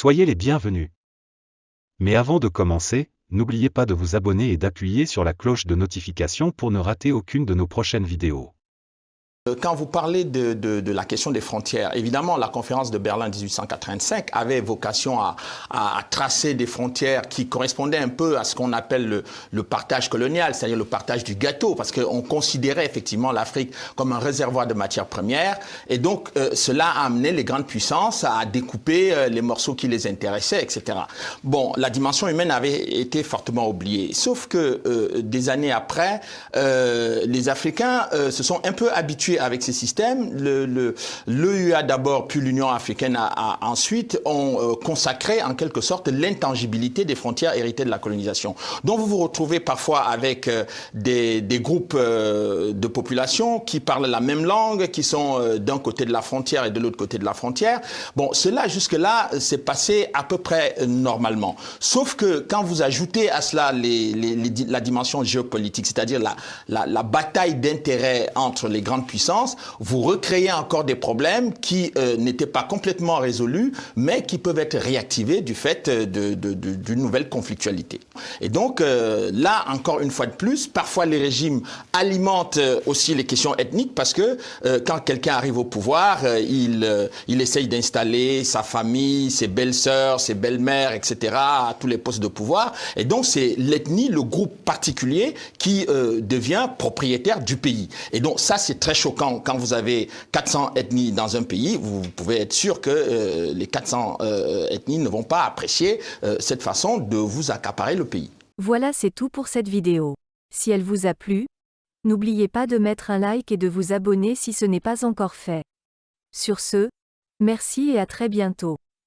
Soyez les bienvenus. Mais avant de commencer, n'oubliez pas de vous abonner et d'appuyer sur la cloche de notification pour ne rater aucune de nos prochaines vidéos. Quand vous parlez de la question des frontières, évidemment, la conférence de Berlin 1885 avait vocation à tracer des frontières qui correspondaient un peu à ce qu'on appelle le partage colonial, c'est-à-dire le partage du gâteau, parce qu'on considérait effectivement l'Afrique comme un réservoir de matières premières. Et donc, cela a amené les grandes puissances à découper les morceaux qui les intéressaient, etc. Bon, la dimension humaine avait été fortement oubliée. Sauf que des années après, les Africains se sont un peu habitués avec ces systèmes. L'EUA d'abord, puis l'Union africaine ensuite, ont consacré en quelque sorte l'intangibilité des frontières héritées de la colonisation. Donc vous vous retrouvez parfois avec des groupes de population qui parlent la même langue, qui sont d'un côté de la frontière et de l'autre côté de la frontière. Bon, cela jusque-là, c'est passé à peu près normalement. Sauf que quand vous ajoutez à cela la dimension géopolitique, c'est-à-dire la bataille d'intérêts entre les grandes puissances, vous recréez encore des problèmes qui n'étaient pas complètement résolus, mais qui peuvent être réactivés du fait d'une nouvelle conflictualité. Et donc là, encore une fois de plus, parfois les régimes alimentent aussi les questions ethniques parce que quand quelqu'un arrive au pouvoir, il essaye d'installer sa famille, ses belles-sœurs, ses belles-mères, etc. à tous les postes de pouvoir. Et donc c'est l'ethnie, le groupe particulier qui devient propriétaire du pays. Et donc ça, c'est très choquant. Quand vous avez 400 ethnies dans un pays, vous pouvez être sûr que les 400 ethnies ne vont pas apprécier cette façon de vous accaparer le pays. Voilà, c'est tout pour cette vidéo. Si elle vous a plu, n'oubliez pas de mettre un like et de vous abonner si ce n'est pas encore fait. Sur ce, merci et à très bientôt.